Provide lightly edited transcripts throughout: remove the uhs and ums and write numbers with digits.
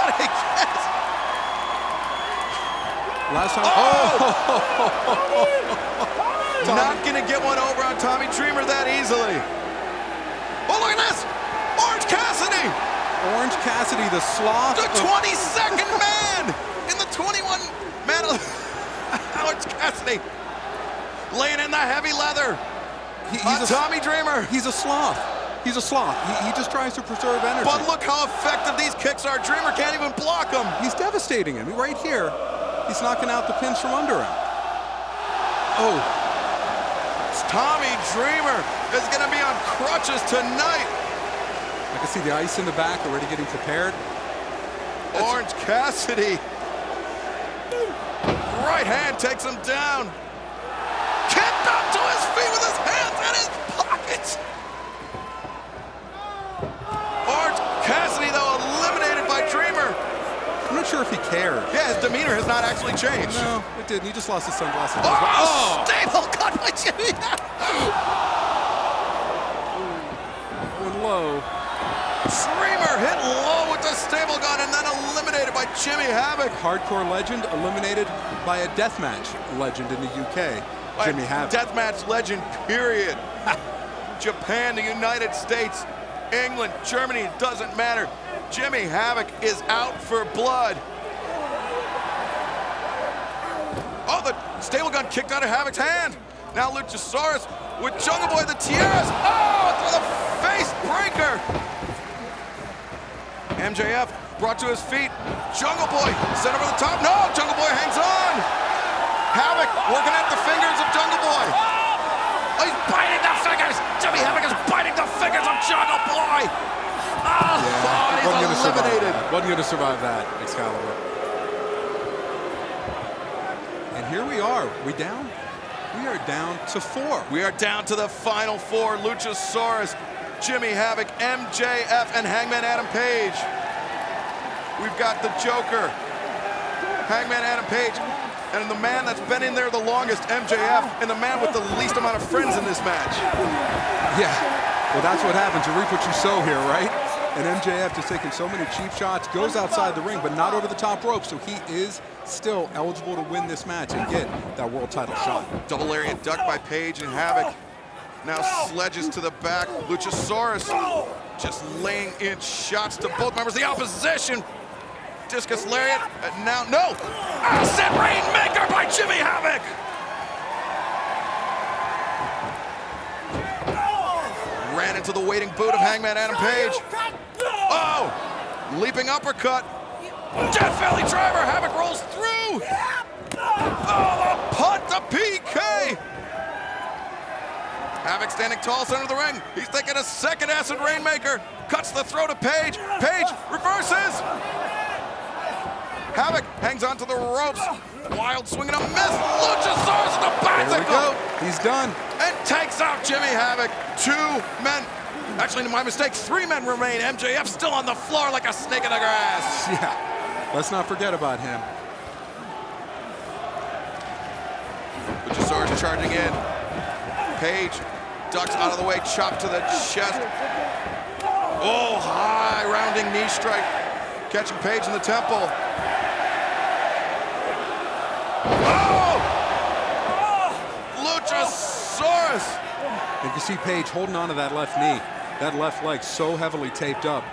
Exotic, yes. Last time. Not gonna get one over on Tommy Dreamer that easily. Oh, look at this! Orange Cassidy! Orange Cassidy, the sloth. The 22nd man in the 21-man. Orange Cassidy laying in the heavy leather on Tommy Dreamer. He's a sloth. He's a sloth. He just tries to preserve energy. But look how effective these kicks are. Dreamer can't even block them. He's devastating him. Right here, he's knocking out the pins from under him. Oh. Tommy Dreamer is going to be on crutches tonight. I can see the ice in the back already getting prepared. Orange Cassidy. Right hand takes him down. Kicked up to his feet with his hands in his pockets. Orange Cassidy, though, eliminated by Dreamer. I'm not sure if he cared. Yeah, his demeanor has not actually changed. No, it didn't. He just lost his sunglasses. Oh! Stable cut by Jimmy. Going low. Dreamer hit low with the stable gun and then eliminated by Jimmy Havoc. Hardcore legend eliminated by a deathmatch legend in the UK, Jimmy Havoc. Deathmatch legend, period. Japan, the United States, England, Germany, it doesn't matter. Jimmy Havoc is out for blood. Oh, the stable gun kicked out of Havoc's hand. Now Luchasaurus with Jungle Boy, the tiaras. Oh, through the face breaker. MJF brought to his feet. Jungle Boy sent over the top. No, Jungle Boy hangs on. Havoc working at the fingers of Jungle Boy. Oh, he's biting the fingers. Jimmy Havoc is biting the fingers of Jungle Boy. Oh, he's eliminated. Wasn't going to survive that, Excalibur. And here we are. We down? We are down to 4. We are down to the final 4. Luchasaurus, Jimmy Havoc, MJF, and Hangman Adam Page. We've got the Joker, Hangman Adam Page, and the man that's been in there the longest, MJF, and the man with the least amount of friends in this match. Yeah, well, that's what happens. You reap what you sow here, right? And MJF just taking so many cheap shots, goes outside the ring, but not over the top rope, so he is still eligible to win this match and get that world title shot. Double lariat duck by Page and Havoc. Now sledges to the back. Luchasaurus just laying in shots to both members of the opposition. Discus lariat, and now, no! Ascent Rainmaker by Jimmy Havoc! Ran into the waiting boot of Hangman Adam Page. Oh! Leaping uppercut. Death Valley Driver, Havoc rolls through! Oh, the punt, the PK! Havoc standing tall, center of the ring. He's taking a second acid Rainmaker. Cuts the throat of Page. Page reverses. Havoc hangs onto the ropes. Wild swing and a miss. Luchasaurus in the back. There we go. He's done. And takes out Jimmy Havoc. 2 men. Actually, my mistake. 3 men remain. MJF still on the floor like a snake in the grass. Yeah. Let's not forget about him. Luchasaurus charging in. Page ducks out of the way. Chop to the chest. Oh, high rounding knee strike. Catching Page in the temple. Oh! Luchasaurus! You can see Page holding on to that left knee. That left leg so heavily taped up.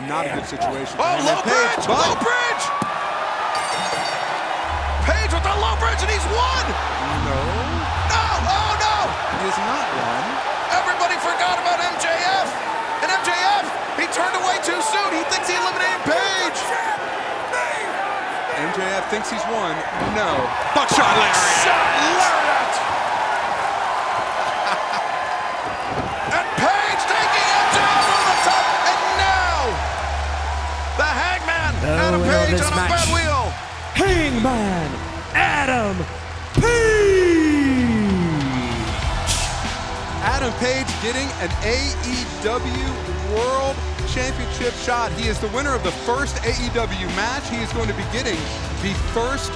Not a good situation. Oh, low bridge! Low bridge! Page with the low bridge, and he's won! No. No! Oh, no! He is not won. Everybody forgot about MJF. And MJF, he turned away too soon. He thinks he eliminated Page. MJF thinks he's won. No. Buckshot lariat. Buckshot lariat. And Page taking MJF over the top. And now, the Hangman, Adam Page on a bad wheel. Hangman Adam Page. Adam Page getting an AEW World Championship shot. He is the winner of the first AEW match. He is going to be getting the first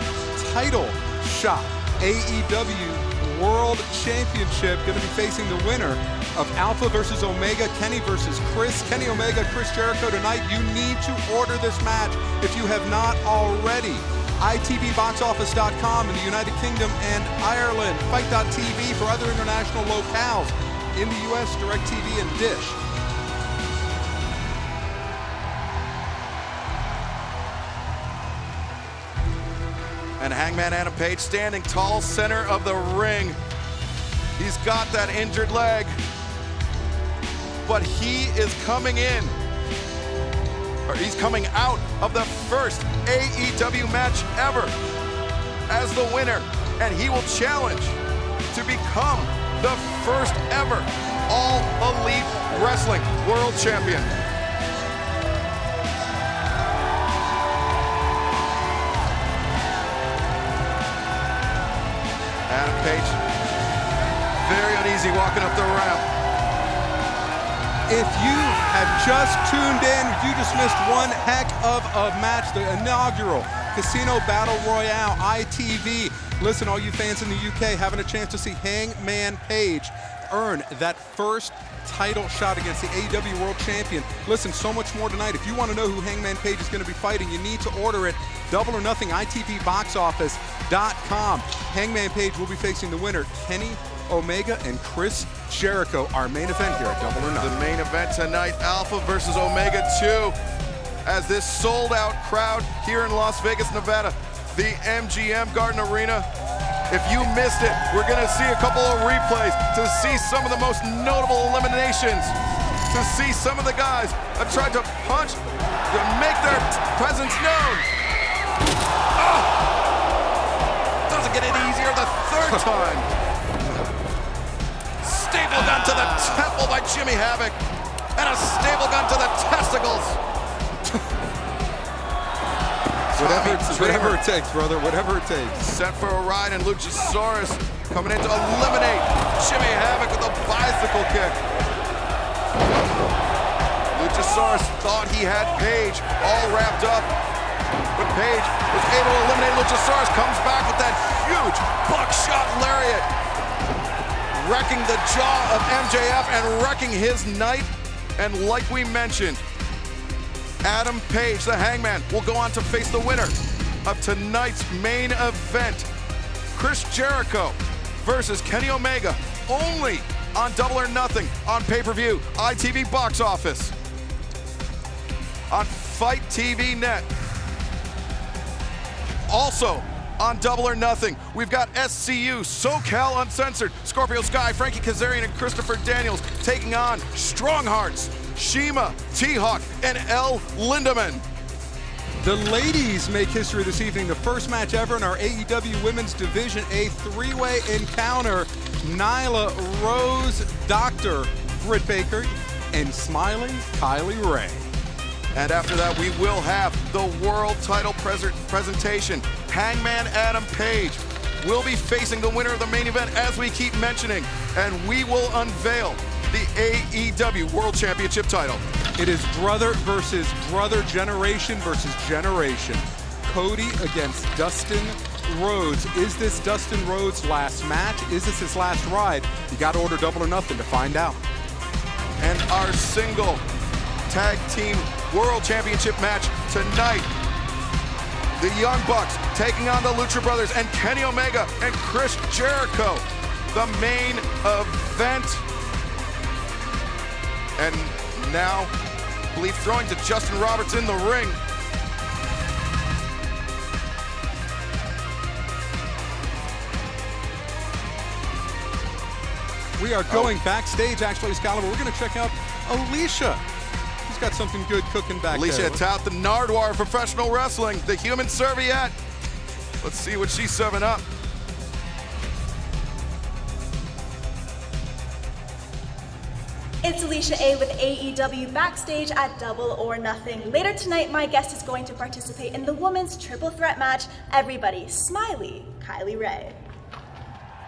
title shot. AEW World Championship. Going to be facing the winner of Alpha versus Omega, Kenny versus Chris. Kenny Omega, Chris Jericho tonight. You need to order this match if you have not already. itvboxoffice.com in the United Kingdom and Ireland. Fight.tv for other international locales. In the US, DirecTV and Dish. And Hangman Adam Page standing tall center of the ring. He's got that injured leg, but he is coming in, or he's coming out of the first AEW match ever as the winner, and he will challenge to become the first ever All Elite Wrestling World Champion. Adam Page, very uneasy walking up the ramp. If you have just tuned in, you just missed one heck of a match, the inaugural Casino Battle Royale, ITV. Listen, all you fans in the UK having a chance to see Hangman Page earn that first title shot against the AEW World Champion. Listen, so much more tonight. If you want to know who Hangman Page is going to be fighting, you need to order it. Double or Nothing, itvboxoffice.com. Hangman Page will be facing the winner, Kenny Omega and Chris Jericho. Our main event here at Double or Nothing. The main event tonight, Alpha versus Omega 2. As this sold-out crowd here in Las Vegas, Nevada, the MGM Garden Arena. If you missed it, we're gonna see a couple of replays to see some of the most notable eliminations, to see some of the guys that tried to punch, to make their presence known. Oh! Doesn't get any easier the third time. Staple gun to the temple by Jimmy Havoc, and a staple gun to the testicles. Whatever it takes, brother, whatever it takes. Set for a ride, and Luchasaurus coming in to eliminate Jimmy Havoc with a bicycle kick. Luchasaurus thought he had Page all wrapped up, but Page was able to eliminate Luchasaurus, comes back with that huge buckshot lariat, wrecking the jaw of MJF and wrecking his night. And like we mentioned, Adam Page, the Hangman, will go on to face the winner of tonight's main event, Chris Jericho versus Kenny Omega, only on Double or Nothing on pay-per-view, ITV Box Office, on Fight TV Net. Also on Double or Nothing, we've got SCU, SoCal Uncensored, Scorpio Sky, Frankie Kazarian, and Christopher Daniels taking on Strong Hearts, Shima, T-Hawk, and El Lindaman. The ladies make history this evening. The first match ever in our AEW Women's Division, a three-way encounter. Nyla Rose, Dr. Britt Baker, and smiling Kylie Ray. And after that, we will have the world title presentation. Hangman Adam Page will be facing the winner of the main event, as we keep mentioning, and we will unveil the AEW World Championship title. It is brother versus brother, generation versus generation. Cody against Dustin Rhodes. Is this Dustin Rhodes' last match? Is this his last ride? You got to order Double or Nothing to find out. And our single tag team World Championship match tonight. The Young Bucks taking on the Lucha Brothers and Kenny Omega and Chris Jericho. The main event. And now, I believe throwing to Justin Roberts in the ring. We are going backstage, actually, Excalibur. We're going to check out Alicia. She's got something good cooking back there. Alicia tout the Nardwuar of professional wrestling, the human serviette. Let's see what she's serving up. It's Alicia A with AEW backstage at Double or Nothing. Later tonight, my guest is going to participate in the women's triple threat match. Everybody, smiley Kylie Ray.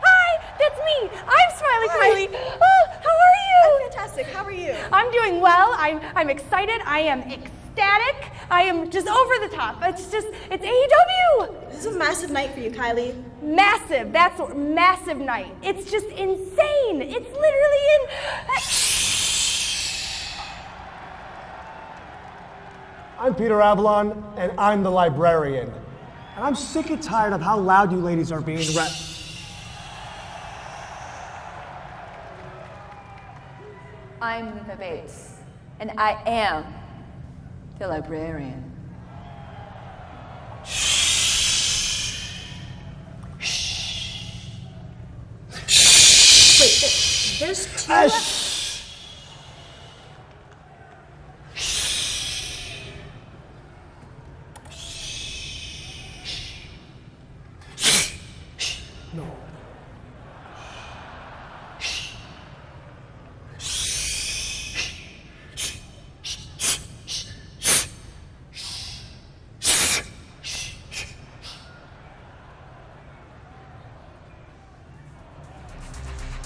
Hi, that's me. I'm Smiley Kylie. Oh, how are you? I'm fantastic. How are you? I'm doing well. I'm excited. I am ecstatic. ecstatic. I am just over the top. It's AEW. This is a massive night for you, Kylie. Massive. That's what, massive night. It's just insane. It's literally I'm Peter Avalon, and I'm the librarian. And I'm sick and tired of how loud you ladies are being I'm the base, and I am the librarian. Wait, there's two.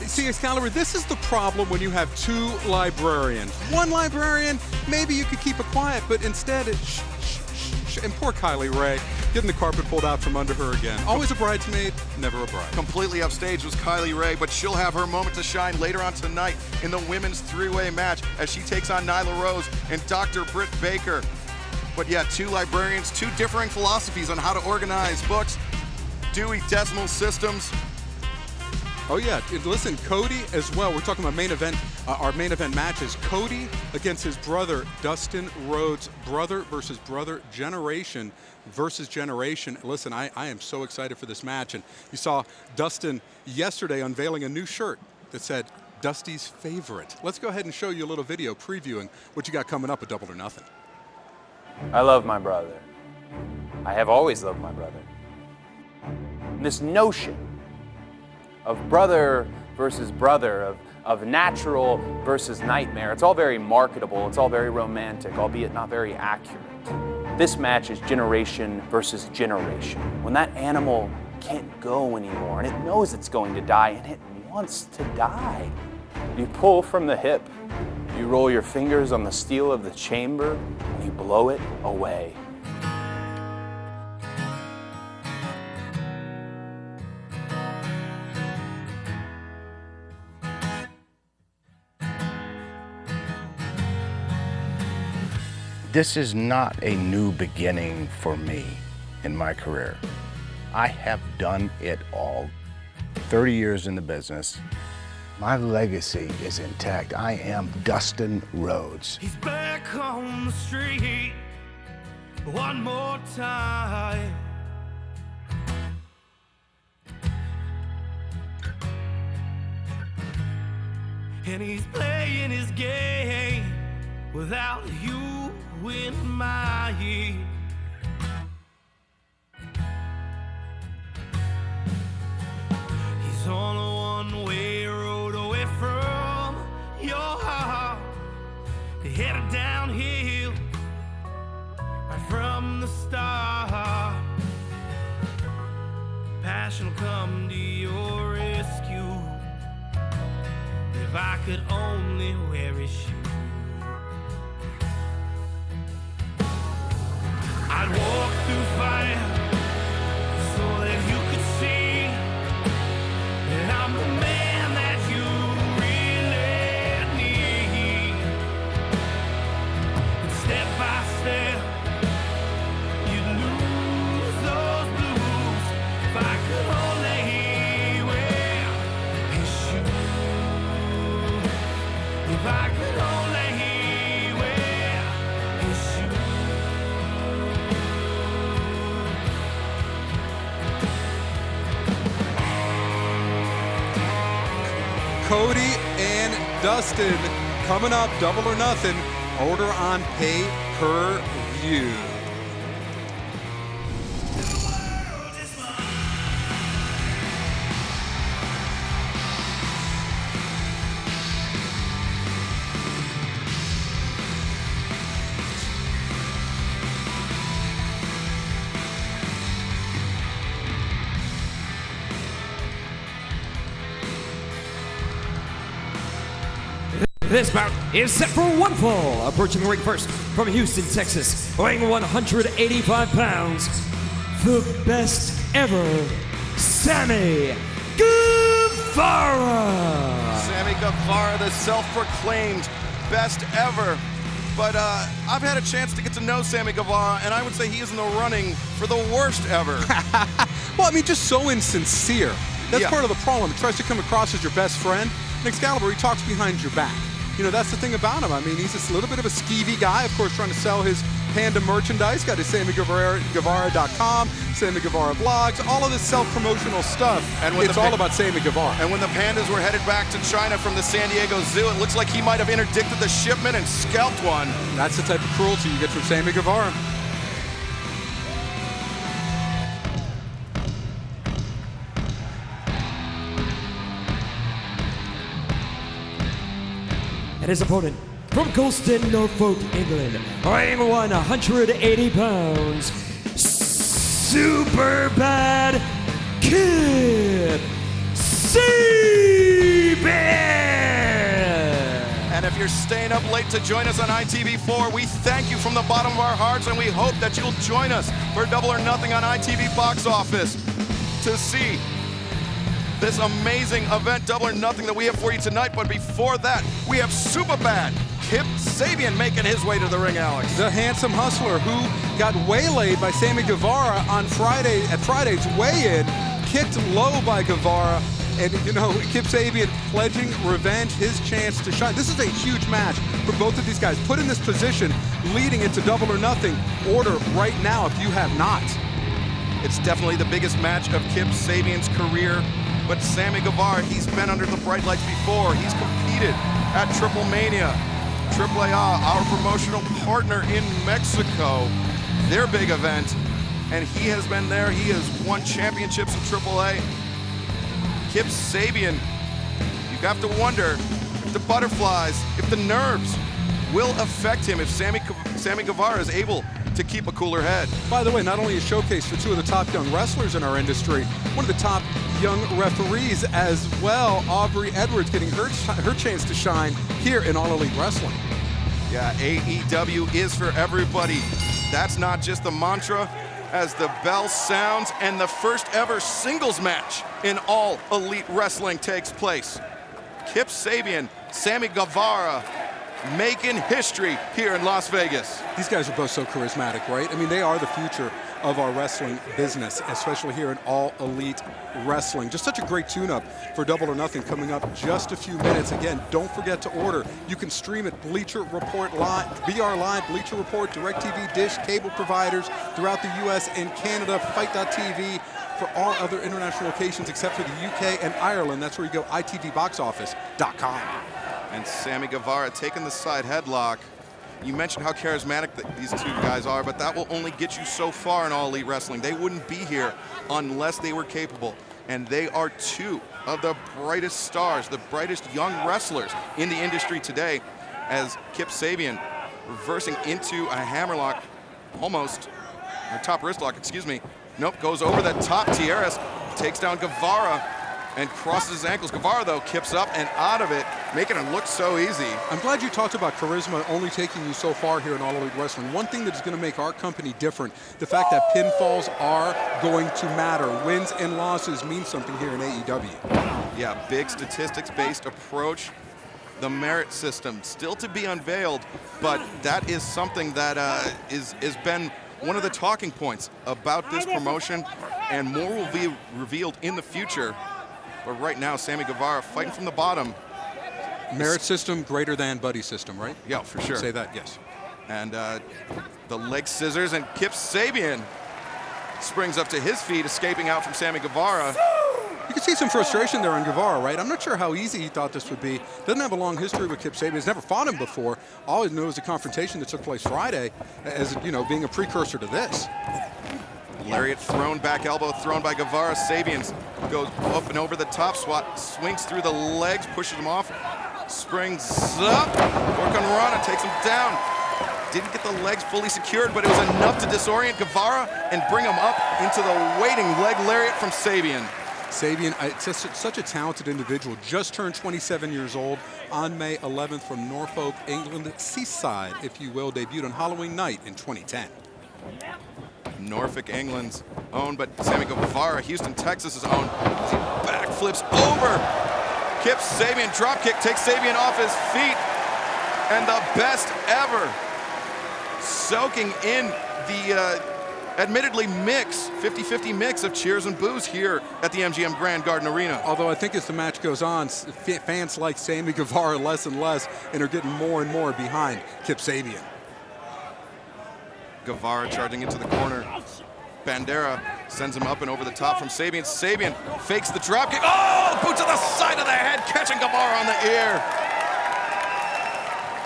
See, Excalibur, this is the problem when you have two librarians. One librarian, maybe you could keep it quiet, but instead it's and poor Kylie Ray, getting the carpet pulled out from under her again. Always a bridesmaid, never a bride. Completely upstage was Kylie Ray, but she'll have her moment to shine later on tonight in the women's three-way match as she takes on Nyla Rose and Dr. Britt Baker. But yeah, two librarians, two differing philosophies on how to organize books, Dewey Decimal Systems. Oh yeah, listen, Cody as well. We're talking about main event, our main event matches. Cody against his brother, Dustin Rhodes. Brother versus brother, generation versus generation. Listen, I am so excited for this match. And you saw Dustin yesterday unveiling a new shirt that said, Dusty's favorite. Let's go ahead and show you a little video previewing what you got coming up at Double or Nothing. I love my brother. I have always loved my brother. And this notion of brother versus brother, of natural versus nightmare, it's all very marketable, it's all very romantic, albeit not very accurate. This match is generation versus generation. When that animal can't go anymore and it knows it's going to die and it wants to die, you pull from the hip, you roll your fingers on the steel of the chamber, and you blow it away. This is not a new beginning for me in my career. I have done it all. 30 years in the business. My legacy is intact. I am Dustin Rhodes. He's back on the street one more time. And he's playing his game without you in my ear. He's on a one-way road away from your heart, headed downhill right from the start. Passion will come to your rescue if I could only wear his shoes. I'd walk through fire so that you could see that I'm the man that you really need. And step by step, you'd lose those blues if I could only wear his shoes. If I could only wear his shoes. Cody and Dustin coming up, Double or Nothing. Order on pay-per-view. This bout is set for one fall. Approaching the ring first from Houston, Texas, weighing 185 pounds, the best ever, Sammy Guevara. Sammy Guevara, the self-proclaimed best ever. But I've had a chance to get to know Sammy Guevara, and I would say he is in the running for the worst ever. Well, I mean, just so insincere. That's Yeah. part of the problem. He tries to come across as your best friend. And Excalibur, he talks behind your back. You know, that's the thing about him. I mean, he's a little bit of a skeevy guy, of course, trying to sell his Panda merchandise. Got his SammyGuevara.com, Sammy Guevara blogs, all of this self-promotional stuff. And it's all about Sammy Guevara. And when the Pandas were headed back to China from the San Diego Zoo, it looks like he might have interdicted the shipment and scalped one. That's the type of cruelty you get from Sammy Guevara. And his opponent from Colston, Norfolk, England, weighing 180 pounds, super bad Kip Sabian. And if you're staying up late to join us on ITV4, we thank you from the bottom of our hearts, and we hope that you'll join us for Double or Nothing on ITV Box Office to see this amazing event, Double or Nothing, that we have for you tonight. But before that, we have Superbad Kip Sabian making his way to the ring, Alex. The handsome hustler who got waylaid by Sammy Guevara on Friday at Friday's weigh-in, kicked low by Guevara, and you know, Kip Sabian pledging revenge, his chance to shine. This is a huge match for both of these guys. Put in this position, leading into Double or Nothing. Order right now if you have not. It's definitely the biggest match of Kip Sabian's career. But Sammy Guevara, he's been under the bright lights before. He's competed at Triple Mania, AAA, our promotional partner in Mexico, their big event. And he has been there. He has won championships in AAA. Kip Sabian, you have to wonder if the butterflies, if the nerves will affect him, if Sammy Guevara is able to keep a cooler head. By the way, not only a showcase for two of the top young wrestlers in our industry, one of the top young referees as well, Aubrey Edwards, getting her chance to shine here in All Elite Wrestling. Yeah, AEW is for everybody. That's not just the mantra. As the bell sounds and the first ever singles match in All Elite Wrestling takes place. Kip Sabian, Sammy Guevara, making history here in Las Vegas. These guys are both so charismatic, right? I mean, they are the future of our wrestling business, especially here in All Elite Wrestling. Just such a great tune-up for Double or Nothing coming up just a few minutes. Again, don't forget to order. You can stream it Bleacher Report Live, BR Live, Bleacher Report, DirecTV, Dish, cable providers throughout the U.S. and Canada, Fight.tv, for all other international locations except for the UK and Ireland. That's where you go, itvboxoffice.com. And Sammy Guevara taking the side headlock. You mentioned how charismatic these two guys are, but that will only get you so far in All Elite Wrestling. They wouldn't be here unless they were capable. And they are two of the brightest stars, the brightest young wrestlers in the industry today, as Kip Sabian reversing into a hammerlock, almost, or top wrist lock, excuse me. Nope, goes over the top tiaras, takes down Guevara, and crosses his ankles. Guevara, though, kips up and out of it, making it look so easy. I'm glad you talked about charisma only taking you so far here in All Elite Wrestling. One thing that is going to make our company different, the fact that pinfalls are going to matter. Wins and losses mean something here in AEW. Yeah, big statistics-based approach. The merit system still to be unveiled, but that is something that is been one of the talking points about this promotion, and more will be revealed in the future. But right now, Sammy Guevara fighting from the bottom. Merit system greater than buddy system, right? Yeah, for sure. Say that, yes. And the leg scissors, and Kip Sabian springs up to his feet, escaping out from Sammy Guevara. You can see some frustration there on Guevara, right? I'm not sure how easy he thought this would be. Doesn't have a long history with Kip Sabian. He's never fought him before. All he knows is the confrontation that took place Friday as, you know, being a precursor to this. Lariat thrown, back elbow thrown by Guevara. Sabian goes up and over the top, swings through the legs, pushes him off, springs up, Rana takes him down. Didn't get the legs fully secured, but it was enough to disorient Guevara and bring him up into the waiting leg lariat from Sabian. Sabian, such a talented individual, just turned 27 years old on May 11th from Norfolk, England, Seaside, if you will, debuted on Halloween night in 2010. Norfolk, England's own, but Sammy Guevara, Houston, Texas's own, as he backflips over. Kip Sabian, dropkick, takes Sabian off his feet, and the best ever, soaking in the admittedly 50-50 mix of cheers and boos here at the MGM Grand Garden Arena. Although I think as the match goes on, fans like Sammy Guevara less and less and are getting more and more behind Kip Sabian. Guevara charging into the corner. Bandera sends him up and over the top from Sabian. Sabian fakes the dropkick. Oh, boot to the side of the head, catching Guevara on the ear.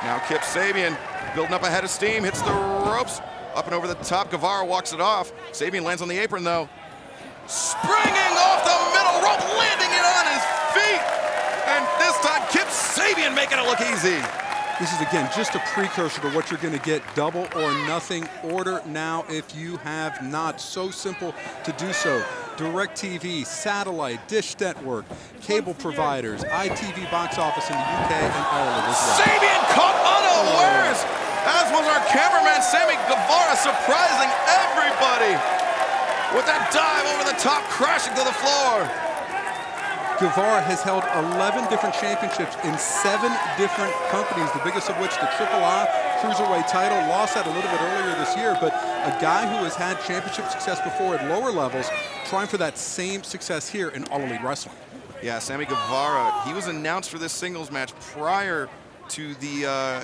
Now Kip Sabian building up a head of steam, hits the ropes. Up and over the top, Guevara walks it off. Sabian lands on the apron though. Springing off the middle rope, landing it on his feet. And this time, Kip Sabian making it look easy. This is, again, just a precursor to what you're going to get. Double or nothing. Order now if you have not. So simple to do so. DirecTV, satellite, Dish Network, cable providers, ITV box office in the UK and Ireland as well. Sabian caught unawares, as was our cameraman Sammy Guevara, surprising everybody with that dive over the top, crashing to the floor. Guevara has held 11 different championships in 7 different companies, the biggest of which the AAA Cruiserweight title, lost that a little bit earlier this year, but a guy who has had championship success before at lower levels, trying for that same success here in All Elite Wrestling. Yeah, Sammy Guevara, he was announced for this singles match prior to the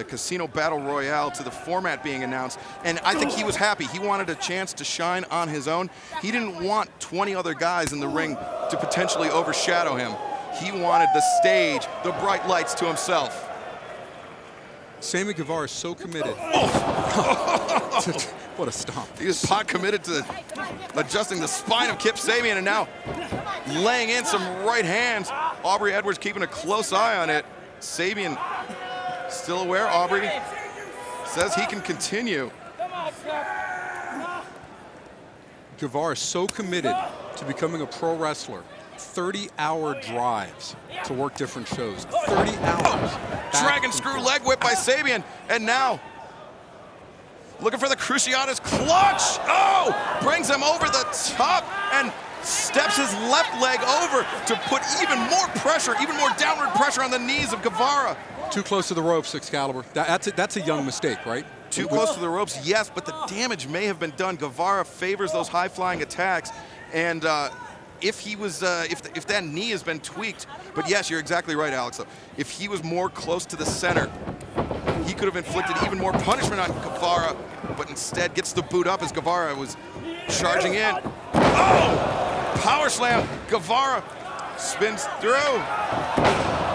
Casino Battle Royale, to the format being announced, and I think he was happy. He wanted a chance to shine on his own. He didn't want 20 other guys in the ring to potentially overshadow him. He wanted the stage, the bright lights to himself. Sammy Guevara is so committed. What a stomp. He is pot committed to adjusting the spine of Kip Sabian, and now laying in some right hands. Aubrey Edwards keeping a close eye on it. Sabian still aware. Aubrey says he can continue. Guevara is so committed to becoming a pro wrestler. 30-hour drives to work different shows. 30 hours. Dragon screw leg whip by Sabian, and now looking for the Cruciatus clutch. Oh, brings him over the top and steps his left leg over to put even more pressure, even more downward pressure on the knees of Guevara. Too close to the ropes, Excalibur. That's a young mistake, right? Too close to the ropes, yes, but the damage may have been done. Guevara favors those high-flying attacks, and if he was, if that knee has been tweaked, but yes, you're exactly right, Alex. If he was more close to the center, he could have inflicted even more punishment on Guevara, but instead gets the boot up as Guevara was charging in. Oh! Power slam. Guevara spins through.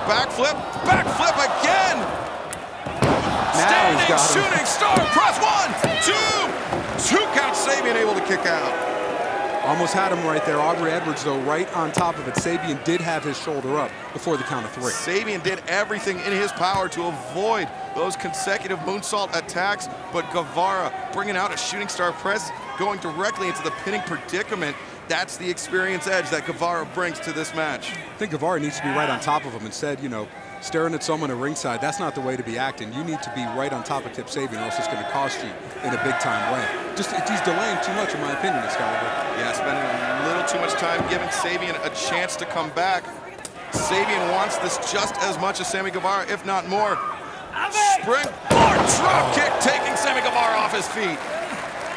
Backflip. Backflip again. Standing shooting star press. 1, 2. 2 count. Sabian able to kick out. Almost had him right there. Aubrey Edwards, though, right on top of it. Sabian did have his shoulder up before the count of 3. Sabian did everything in his power to avoid those consecutive moonsault attacks, but Guevara bringing out a shooting star press, going directly into the pinning predicament. That's the experience edge that Guevara brings to this match. I think Guevara needs to be right on top of him. Instead, staring at someone at ringside, that's not the way to be acting. You need to be right on top of Kip Sabian, or else it's going to cost you in a big-time way. Just, he's delaying too much, in my opinion, Excalibur. Yeah, spending a little too much time giving Sabian a chance to come back. Sabian wants this just as much as Sammy Guevara, if not more. Springboard drop kick, taking Sammy Guevara off his feet.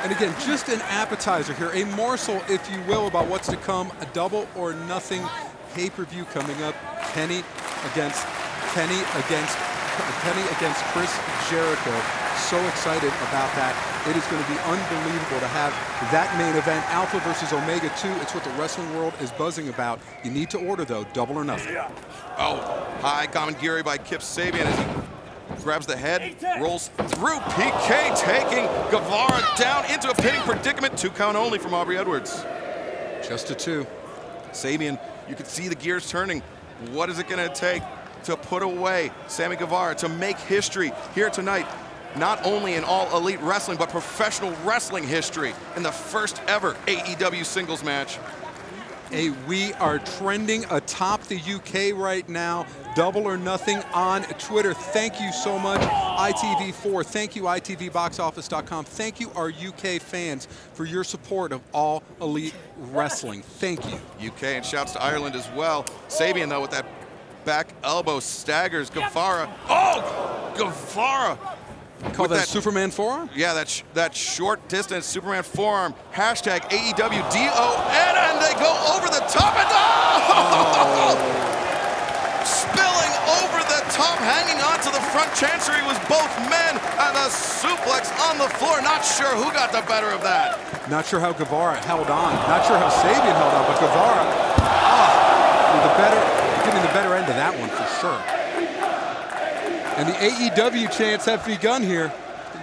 And again, just an appetizer here, a morsel, if you will, about what's to come. A double or nothing pay-per-view coming up. Penny against Chris Jericho. So excited about that. It is going to be unbelievable to have that main event, Alpha versus Omega 2. It's what the wrestling world is buzzing about. You need to order, though, double or nothing. Oh, high commentary by Kip Sabian as he grabs the head, rolls through. PK taking Guevara down into a pinning predicament. 2 count only from Aubrey Edwards. Just a 2. Sabian, you can see the gears turning. What is it going to take to put away Sammy Guevara, to make history here tonight not only in All Elite Wrestling, but professional wrestling history in the first ever AEW singles match. Hey, we are trending atop the UK right now. Double or Nothing on Twitter. Thank you so much, ITV4. Thank you, ITVBoxOffice.com. Thank you, our UK fans, for your support of All Elite Wrestling. Thank you. UK, and shouts to Ireland as well. Sabian, though, with that back elbow staggers Guevara. Oh, Guevara. Call that Superman forearm? Yeah, that short distance Superman forearm. Hashtag AEW DON, and they go over the top and spilling over the top, hanging onto the front chancery was both men, and the suplex on the floor. Not sure who got the better of that. Not sure how Guevara held on. Not sure how Sabian held on, but Guevara, getting the better end of that one for sure. And the AEW chants have begun here.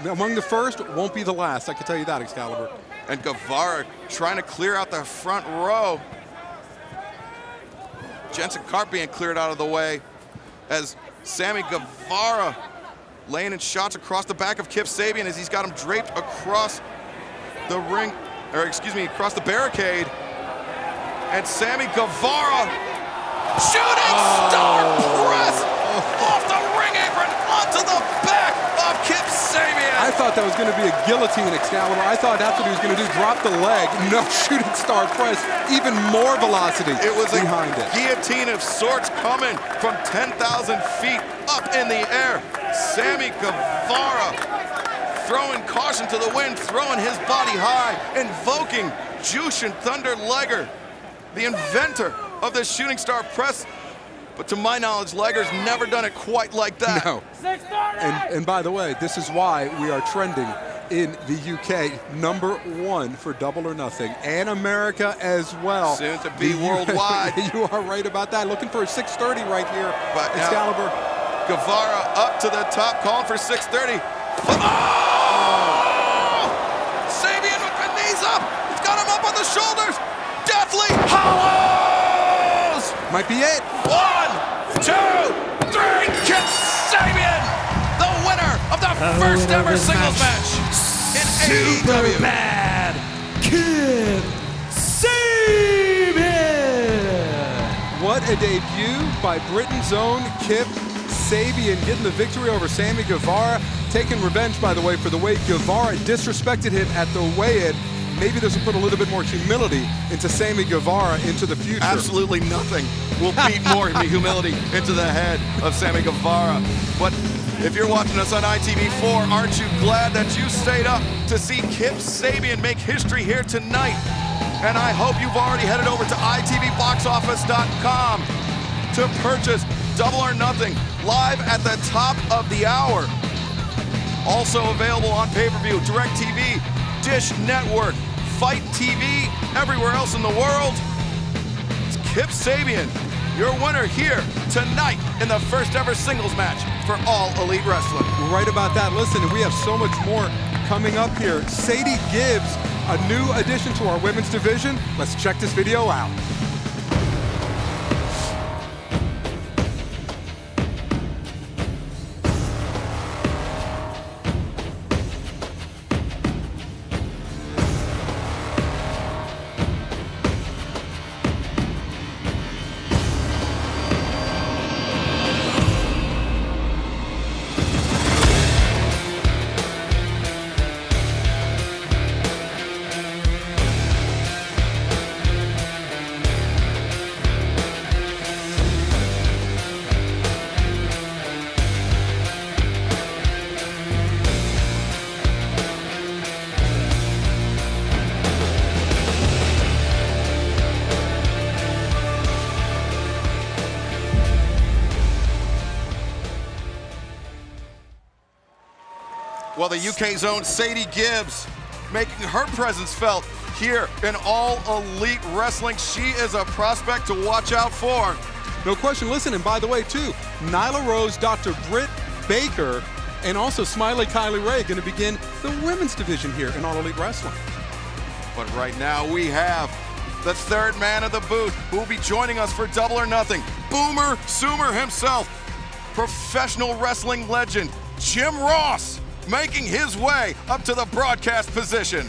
Among the first, won't be the last. I can tell you that, Excalibur. And Guevara trying to clear out the front row. Jensen Karp being cleared out of the way as Sammy Guevara laying in shots across the back of Kip Sabian as he's got him draped across the ring, or excuse me, across the barricade. And Sammy Guevara shooting star press off the ring apron onto the back of Kip Sabian. I thought that was going to be a guillotine, Excalibur. I thought that's what he was going to do, drop the leg. No shooting star press, even more velocity it was behind a it. Guillotine of sorts coming from 10,000 feet up in the air. Sammy Guevara throwing caution to the wind, throwing his body high, invoking Jushin Thunder Liger, the inventor of the shooting star press. But to my knowledge, Liger's never done it quite like that. No. And by the way, this is why we are trending in the UK, #1 for Double or Nothing, and America as well. Soon to be worldwide. You are right about that. Looking for a 630 right here, but Excalibur. Guevara up to the top, calling for 630. Sabian with the knees up. He's got him up on the shoulders. Deathly hollows. Might be it. 1, 2, 3. Kip Sabian, the winner of the first ever singles match in AEW. Super bad Kip Sabian. What a debut by Britain's own Kip Sabian, getting the victory over Sammy Guevara, taking revenge, by the way, for the way Guevara disrespected him at the weigh-in. Maybe this will put a little bit more humility into Sammy Guevara into the future. Absolutely nothing will beat more humility into the head of Sammy Guevara. But if you're watching us on ITV4, aren't you glad that you stayed up to see Kip Sabian make history here tonight? And I hope you've already headed over to ITVBoxOffice.com to purchase Double or Nothing live at the top of the hour. Also available on pay-per-view, DirecTV, Dish Network, Fight TV, everywhere else in the world. It's Kip Sabian, your winner here tonight in the first ever singles match for All Elite Wrestling. We're right about that. Listen, and we have so much more coming up here. Sadie Gibbs, a new addition to our women's division. Let's check this video out. Well, the UK's own Sadie Gibbs making her presence felt here in All Elite Wrestling. She is a prospect to watch out for. No question. Listen, and by the way, too, Nyla Rose, Dr. Britt Baker, and also Smiley Kylie Ray going to begin the women's division here in All Elite Wrestling. But right now we have the third man of the booth who will be joining us for Double or Nothing. Boomer Sumer himself, professional wrestling legend, Jim Ross, making his way up to the broadcast position.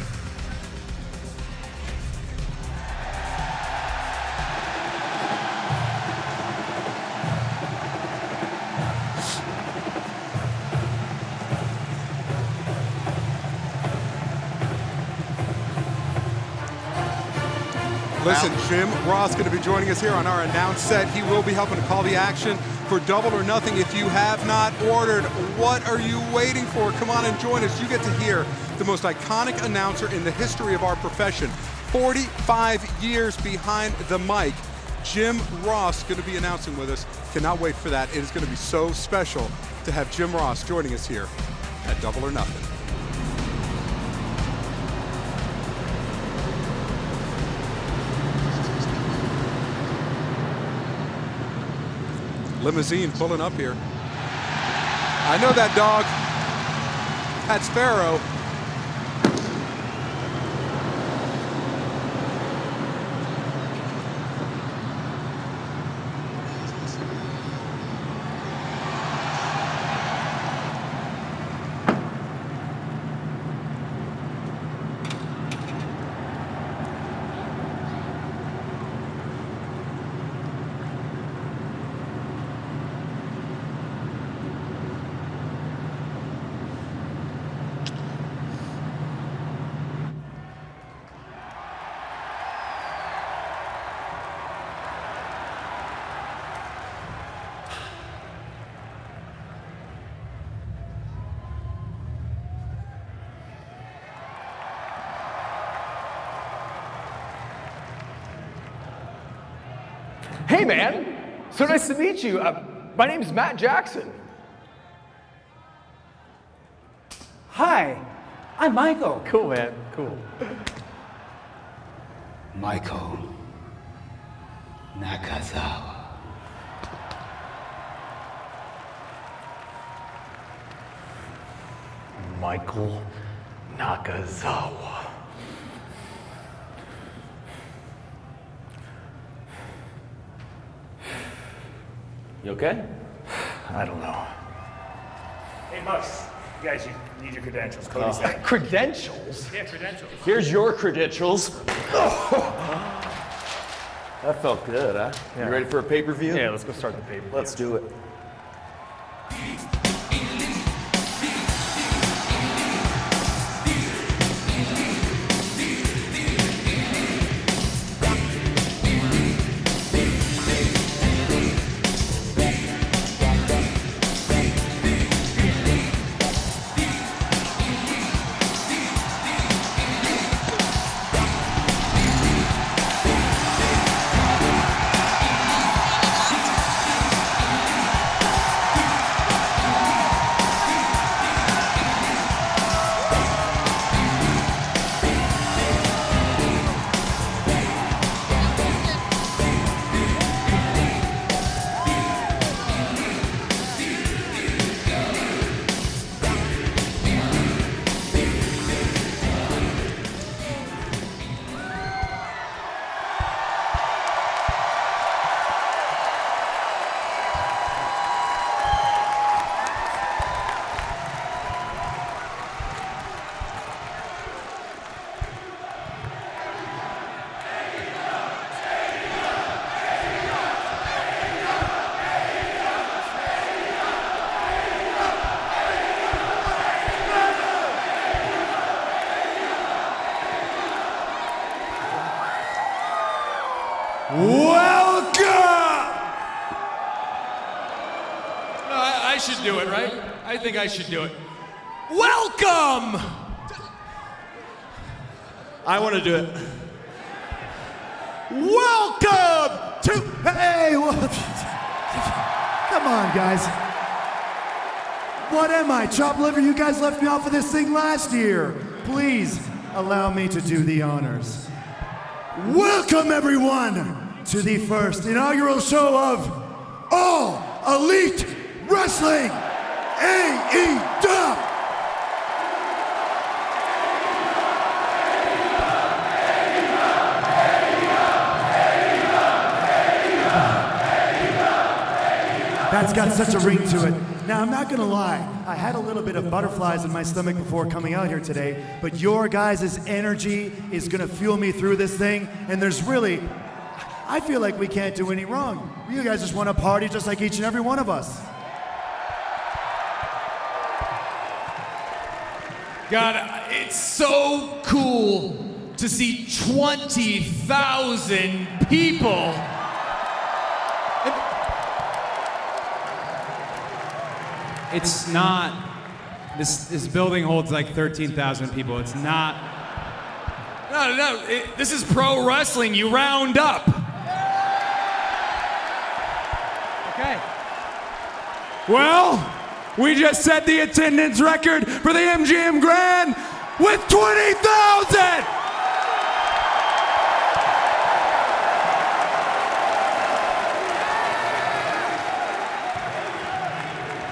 Listen, Jim Ross going to be joining us here on our announce set. He will be helping to call the action for Double or Nothing. If you have not ordered, what are you waiting for? Come on and join us. You get to hear the most iconic announcer in the history of our profession. 45 years behind the mic. Jim Ross going to be announcing with us. Cannot wait for that. It is going to be so special to have Jim Ross joining us here at Double or Nothing. Limousine pulling up here. I know that dog. That's Pharaoh. Hey, man. So nice to meet you. My name's Matt Jackson. Hi, I'm Michael. Cool, man. Cool. Michael Nakazawa. Michael Nakazawa. You okay? I don't know. Hey, Mugs, you guys, you need your credentials. Cody's saying. Credentials? Yeah, credentials. Here's your credentials. That felt good, huh? Yeah. You ready for a pay-per-view? Yeah, let's go start the pay-per-view. Let's do it. I should do it, right? I think I should do it. Welcome! I want to do it. Welcome to. Hey, come on, guys. What am I, chopped liver? You guys left me off of this thing last year. Please allow me to do the honors. Welcome, everyone, to the first inaugural show of All Elite Wrestling AEW. That's got such a ring to it. Now, I'm not gonna lie, I had a little bit of butterflies in my stomach before coming out here today, but your guys' energy is gonna fuel me through this thing, and there's really, I feel like we can't do any wrong. You guys just wanna party just like each and every one of us. God, it's so cool to see 20,000 people. It's not, this building holds like 13,000 people. It's not. No, this is pro wrestling. You round up. Okay. Well, we just set the attendance record for the MGM Grand with 20,000!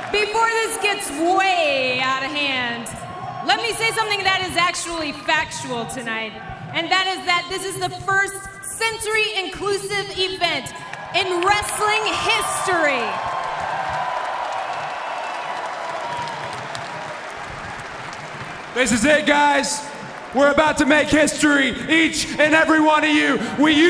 Before this gets way out of hand, let me say something that is actually factual tonight. And that is that this is the first sensory-inclusive event in wrestling history. This is it, guys. We're about to make history, each and every one of you. We use